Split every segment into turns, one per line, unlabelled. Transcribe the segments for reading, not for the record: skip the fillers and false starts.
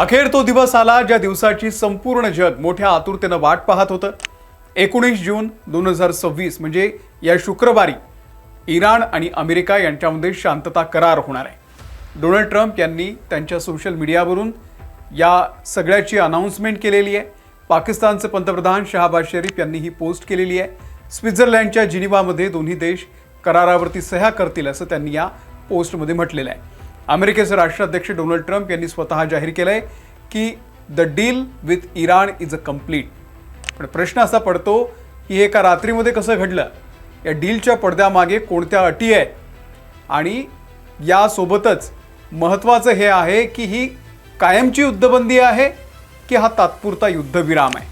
अखेर तो दिवस आला ज्या दिवसाची संपूर्ण जग मोठ्या आतुरतेनं वाट पाहत होतं. 19 जून 2026 म्हणजे या शुक्रवारी इराण आणि अमेरिका यांच्यामध्ये शांतता करार होणार आहे. डोनाल्ड ट्रम्प यांनी त्यांच्या सोशल मीडियावरून या सगळ्याची अनाउन्समेंट केलेली आहे. पाकिस्तानचे पंतप्रधान शहबाज शरीफ यांनी ही पोस्ट केलेली आहे. स्वित्झर्लंडच्या जिनिवामध्ये दोन्ही देश करारावरती सह्या करतील असं त्यांनी या पोस्टमध्ये म्हटलेलं आहे. अमेरिकेचे राष्ट्राध्यक्ष डोनाल्ड ट्रम्प यांनी स्वतः जाहीर केलंय की the deal with Iran is a complete. पण प्रश्न असा पडतो की हे एका रात्रीमध्ये कसं घडलं, या डीलच्या पडद्यामागे कोणत्या अटी आहेत आणि यासोबतच महत्त्वाचं हे आहे की ही कायमची युद्धबंदी आहे की हा तात्पुरता युद्धविराम आहे.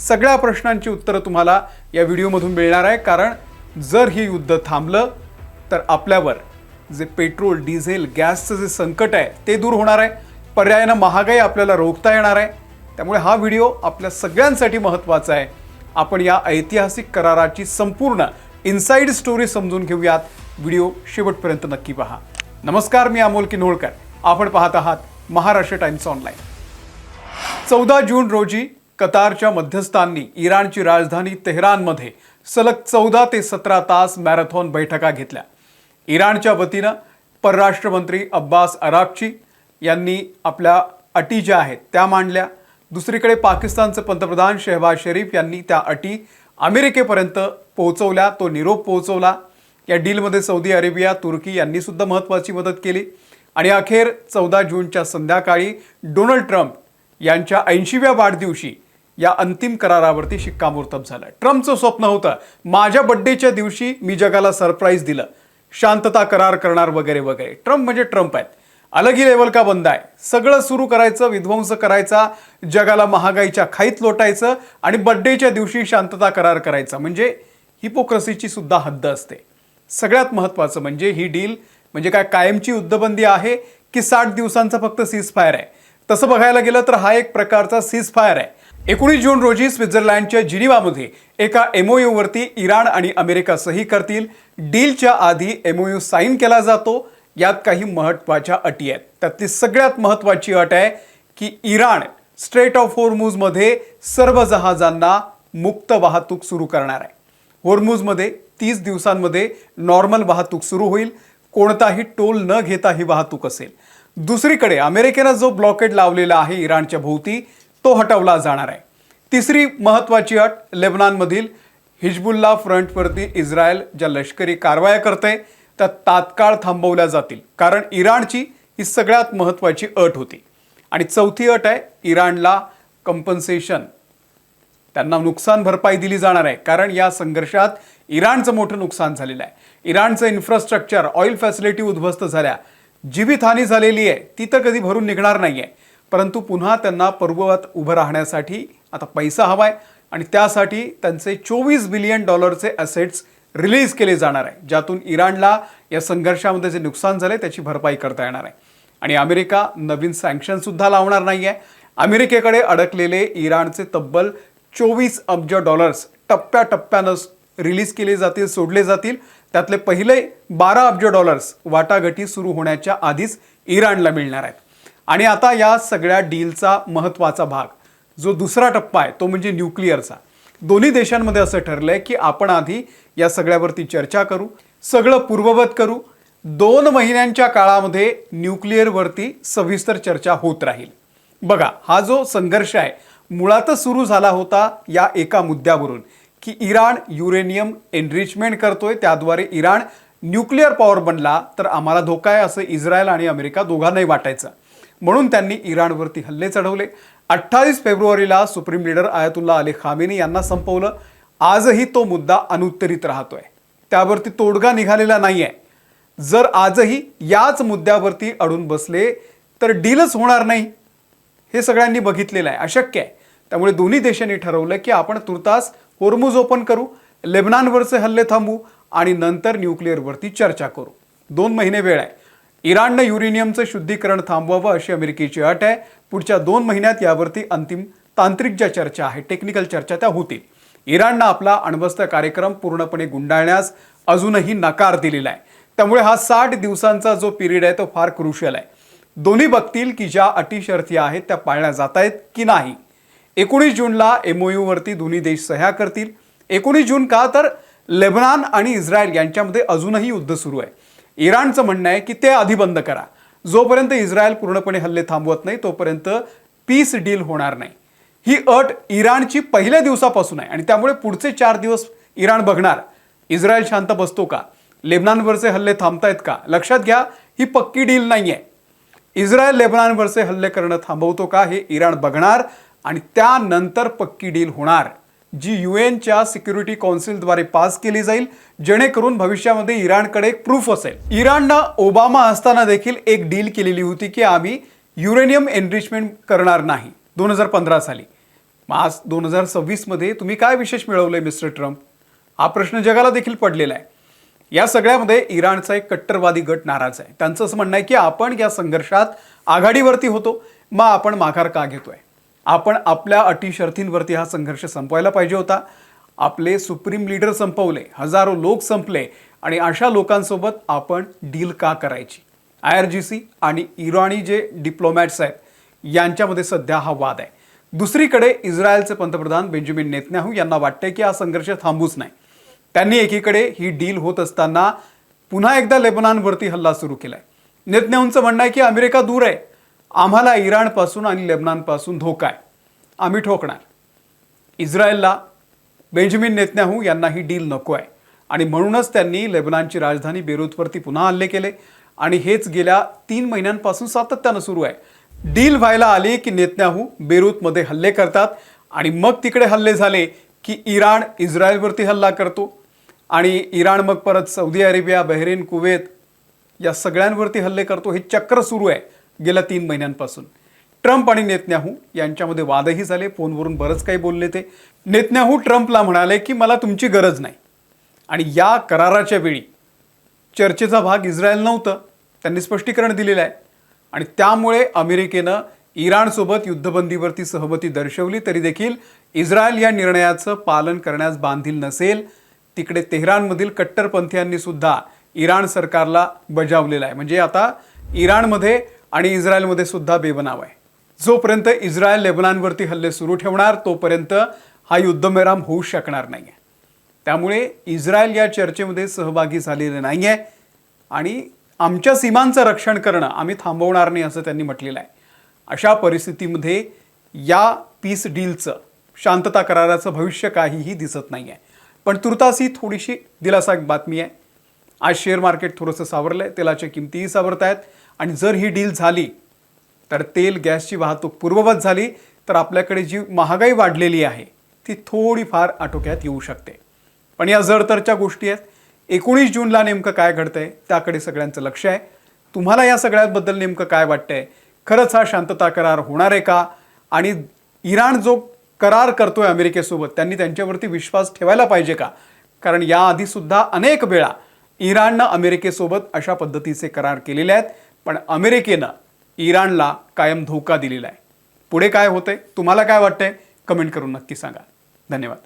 सगळ्या प्रश्नांची उत्तरं तुम्हाला या व्हिडिओमधून मिळणार आहे. कारण जर ही युद्ध थांबलं तर आपल्यावर जे पेट्रोल डिझेल गॅसचं जे संकट आहे ते दूर होणार आहे. पर्यायानं महागाई आपल्याला रोखता येणार आहे. त्यामुळे हा व्हिडिओ आपल्या सगळ्यांसाठी महत्त्वाचा आहे. आपण या ऐतिहासिक कराराची संपूर्ण इनसाइड स्टोरी समजून घेऊयात. व्हिडिओ शेवटपर्यंत नक्की पहा. नमस्कार, मी अमोल किन्होळकर. आपण पाहत आहात महाराष्ट्र टाइम्स ऑनलाईन. 14 जून रोजी कतारच्या मध्यस्थांनी इराणची राजधानी तेहरानमध्ये सलग 14 ते 17 तास मॅरेथॉन बैठका घेतल्या. इराणच्या वतीनं परराष्ट्र मंत्री अब्बास अराक्ची यांनी आपल्या अटी ज्या आहेत त्या मांडल्या. दुसरीकडे पाकिस्तानचे पंतप्रधान शहबाज शरीफ यांनी त्या अटी अमेरिकेपर्यंत पोहोचवल्या, तो निरोप पोहोचवला. या डीलमध्ये सौदी अरेबिया, तुर्की यांनी सुद्धा महत्त्वाची मदत केली. आणि अखेर 14 जूनच्या संध्याकाळी डोनाल्ड ट्रम्प यांच्या 80व्या वाढदिवशी या अंतिम करारावरती शिक्कामोर्तब झालं. ट्रम्पचं स्वप्न होतं, माझ्या बड्डेच्या दिवशी मी जगाला सरप्राईज दिलं, शांतता करार करणार वगैरे वगैरे. ट्रम्प म्हणजे ट्रम्प आहेत. अलग ही लेवल का बंद आहे. सगळं सुरू करायचं, विध्वंस करायचा, जगाला महागाईच्या खाईत लोटायचं आणि बड्डेच्या दिवशी शांतता करार करायचा. म्हणजे हिपोक्रसीची सुद्धा हद्द असते. सगळ्यात महत्त्वाचं म्हणजे ही डील म्हणजे काय कायमची युद्धबंदी आहे की 60 दिवसांचा फक्त सीज फायर आहे. तसं बघायला गेलं तर हा एक प्रकारचा सीज फायर आहे. 19 जून रोजी स्वित्झर्लंडच्या जिनिवामध्ये एका MOU वरती इराण आणि अमेरिका सही करतील. डीलच्या आधी MOU साईन केला जातो. यात काही महत्त्वाच्या अटी आहेत. त्यातली सगळ्यात महत्त्वाची अट आहे की इराण स्ट्रेट ऑफ होर्मुझमध्ये सर्व जहाजांना मुक्त वाहतूक सुरू करणार आहे. होर्मुझमध्ये 30 दिवसांमध्ये नॉर्मल वाहतूक सुरू होईल. कोणताही टोल न घेता ही वाहतूक असेल. दुसरीकडे अमेरिकेनं जो ब्लॉकेड लावलेला आहे इराणच्या भोवती तो हटवला जाणार आहे. तिसरी महत्त्वाची अट, लेबनॉनमधील हिजबुल्ला फ्रंटवरती इस्रायल ज्या लष्करी कारवाया करते त्या तात्काळ थांबवल्या जातील. कारण इराणची ही सगळ्यात महत्त्वाची अट होती. आणि चौथी अट आहे, इराणला कंपन्सेशन, त्यांना नुकसान भरपाई दिली जाणार आहे. कारण या संघर्षात इराणचं मोठं नुकसान झालेलं आहे. इराणचं इन्फ्रास्ट्रक्चर, ऑइल फॅसिलिटी उद्ध्वस्त झाल्या, जीवितहानी झालेली आहे, ती तर कधी भरून निघणार नाही आहे. परंतु पुन्हा त्यांना पूर्ववत उभं राहण्यासाठी आता पैसा हवा आहे आणि त्यासाठी त्यांचे $24 बिलियन ॲसेट्स रिलीज केले जाणार आहे, ज्यातून इराणला या संघर्षामध्ये जे नुकसान झाले त्याची भरपाई करता येणार आहे. आणि अमेरिका नवीन सँक्शनसुद्धा लावणार नाही आहे. अमेरिकेकडे अडकलेले इराणचे तब्बल $24 अब्ज टप्प्याटप्प्यानं रिलीज केले जातील, सोडले जातील. त्यातले पहिले $12 अब्ज वाटाघाटी सुरू होण्याच्या आधीच इराणला मिळणार आहेत. आणि आता या सगळ्या डीलचा महत्त्वाचा भाग जो दुसरा टप्पा आहे तो म्हणजे न्यूक्लिअरचा. दोन्ही देशांमध्ये असं ठरलंय की आपण आधी या सगळ्यावरती चर्चा करू, सगळं पूर्ववत करू. 2 महिन्यांच्या काळामध्ये न्यूक्लिअरवरती सविस्तर चर्चा होत राहील. बघा, हा जो संघर्ष आहे मुळातच सुरू झाला होता या एका मुद्द्यावरून की इराण युरेनियम एनरिचमेंट करतोय, त्याद्वारे इराण न्यूक्लिअर पॉवर बनला तर आम्हाला धोका आहे असं इस्रायल आणि अमेरिका दोघांनाही वाटायचं. म्हणून त्यांनी इराणवरती हल्ले चढवले. 28 फेब्रुवारीला supreme leader ayatollah Ali Khamenei यांना संपवलं. आजही तो मुद्दा अनुत्तरित राहतोय, त्यावरती तोडगा निघालेला नाही आहे. जर आजही याच मुद्द्यावरती अडून बसले तर डीलच होणार नाही, हे सगळ्यांनी बघितलेलं आहे, अशक्य आहे. त्यामुळे दोन्ही देशांनी ठरवलं की आपण तुर्तास होर्मुझ ओपन करू, लेबनॉनवरचे हल्ले थांबवू आणि नंतर न्यूक्लिअरवरती चर्चा करू. 2 महिने वेळ आहे. इराणनं युरेनियमचं शुद्धीकरण थांबवावं अशी अमेरिकेची अट आहे. पुढच्या 2 महिन्यात यावरती अंतिम तांत्रिक ज्या चर्चा आहे, टेक्निकल चर्चा त्या होतील. इराणनं आपला अण्वस्त्र कार्यक्रम पूर्णपणे गुंडाळण्यास अजूनही नकार दिलेला आहे. त्यामुळे हा 60 दिवसांचा जो पिरियड आहे तो फार क्रुशियल आहे. दोन्ही बघतील की ज्या अटी शर्ती आहेत त्या पाळल्या जात आहेत की नाही. 19 जूनला MOU वरती दोन्ही देश सह्या करतील. 19 जून का, तर लेबनान आणि इस्रायल यांच्यामध्ये अजूनही युद्ध सुरू आहे. इराणचं म्हणणं आहे की ते आधी बंद करा. जोपर्यंत इस्रायल पूर्णपणे हल्ले थांबवत नाही तोपर्यंत पीस डील होणार नाही. ही अट इराणची पहिल्या दिवसापासून आहे आणि त्यामुळे पुढचे 4 दिवस इराण बघणार इस्रायल शांत बसतो का, लेबनानवरचे हल्ले थांबतायत का. लक्षात घ्या, ही पक्की डील नाहीये. इस्रायल लेबनानवरचे हल्ले करणं थांबवतो का हे इराण बघणार आणि त्यानंतर पक्की डील होणार, जी UNच्या सिक्युरिटी काउन्सिलद्वारे पास केली जाईल, जेणेकरून भविष्यामध्ये इराणकडे एक प्रूफ असेल. इराणनं ओबामा असताना देखील एक डील केलेली होती की आम्ही युरेनियम एनरिचमेंट करणार नाही 2015 साली. आज 2026 मध्ये तुम्ही काय विशेष मिळवलंय मिस्टर ट्रम्प, हा प्रश्न जगाला देखील पडलेला आहे. या सगळ्यामध्ये इराणचा एक कट्टरवादी गट नाराज आहे. त्यांचं असं म्हणणं आहे की आपण या संघर्षात आघाडीवरती होतो, मग आपण माघार का घेतोय. आपण आपल्या अटी शर्थींवरती हा संघर्ष संपवायला पाहिजे होता. आपले सुप्रीम लीडर संपवले, हजारो लोक संपले आणि अशा लोकांसोबत आपण डील का करायची. IRGC आणि इराणी जे डिप्लोमॅट्स आहेत यांच्यामध्ये सध्या हा वाद आहे. दुसरीकडे इस्रायलचे पंतप्रधान बेंजामिन नेतन्याहू यांना वाटते की हा संघर्ष थांबूच नाही. त्यांनी एकीकडे ही डील होत असताना पुन्हा एकदा लेबनानवरती हल्ला सुरू केलाय. नेतन्याहूंचं म्हणणं आहे की अमेरिका दूर आहे, आम्हाला इराणपासून आणि लेबनानपासून धोका आहे, आम्ही ठोकणार. इस्रायलला बेंजामिन नेतन्याहू यांना ही डील नको आहे आणि म्हणूनच त्यांनी लेबनानची राजधानी बेरूतवरती पुन्हा हल्ले केले आणि हेच गेल्या 3 महिन्यांपासून सातत्यानं सुरू आहे. डील व्हायला आली की नेतन्याहू बेरूतमध्ये हल्ले करतात आणि मग तिकडे हल्ले झाले की इराण इस्रायलवरती हल्ला करतो आणि इराण मग परत सौदी अरेबिया, बहरीन, कुवेत या सगळ्यांवरती हल्ले करतो. हे चक्र सुरू आहे गेल्या 3 महिन्यांपासून. ट्रम्प आणि नेतन्याहू यांच्यामध्ये वादही झाले, फोनवरून बरंच काही बोलले ते. नेतन्याहू ट्रम्पला म्हणाले की मला तुमची गरज नाही आणि या कराराच्या वेळी चर्चेचा भाग इस्रायल नव्हतं, त्यांनी स्पष्टीकरण दिलेलं आहे आणि त्यामुळे अमेरिकेनं इराणसोबत युद्धबंदीवरती सहमती दर्शवली तरी देखील इस्रायल या निर्णयाचं पालन करण्यास बांधील नसेल. तिकडे तेहरानमधील कट्टरपंथीयांनी सुद्धा इराण सरकारला बजावलेलं आहे. म्हणजे आता इराणमध्ये आणि इस्रायलमध्ये सुद्धा बेबनाव आहे. जोपर्यंत इस्रायल लेबनानवरती हल्ले सुरू ठेवणार तोपर्यंत हा युद्धविराम होऊ शकणार नाही. त्यामुळे इस्रायल या चर्चेमध्ये सहभागी झालेले नाही आहे आणि आमच्या सीमांचं रक्षण करणं आम्ही थांबवणार नाही असं त्यांनी म्हटलेलं आहे. अशा परिस्थितीमध्ये या पीस डीलचं, शांतता कराराचं भविष्य काहीही दिसत नाही आहे. पण तुर्तास ही थोडीशी दिलासादायक बातमी आहे. आज शेअर मार्केट थोडंसं सावरलं आहे, तेलाच्या किमतीही सावरत आहेत आणि जर ही डील झाली तर तेल गॅसची वाहतूक पूर्ववत झाली तर आपल्याकडे जी महागाई वाढलेली आहे ती थोडीफार आटोक्यात येऊ शकते. पण या जडतरच्या गोष्टी आहेत. 19 जूनला नेमकं काय घडतंय त्याकडे सगळ्यांचं लक्ष आहे. तुम्हाला या सगळ्याबद्दल नेमकं काय वाटतंय? खरंच हा शांतता करार होणार आहे का? आणि इराण जो करार करतोय अमेरिकेसोबत त्यांनी त्यांच्यावरती विश्वास ठेवायला पाहिजे का? कारण याआधी सुद्धा अनेक वेळा इराणनं अमेरिकेसोबत अशा पद्धतीचे करार केलेले आहेत, पण अमेरिकेनं इराणला कायम धोका दिलेला आहे. पुढे काय होतंय, तुम्हाला काय वाटतंय? कमेंट करून नक्की सांगा. धन्यवाद.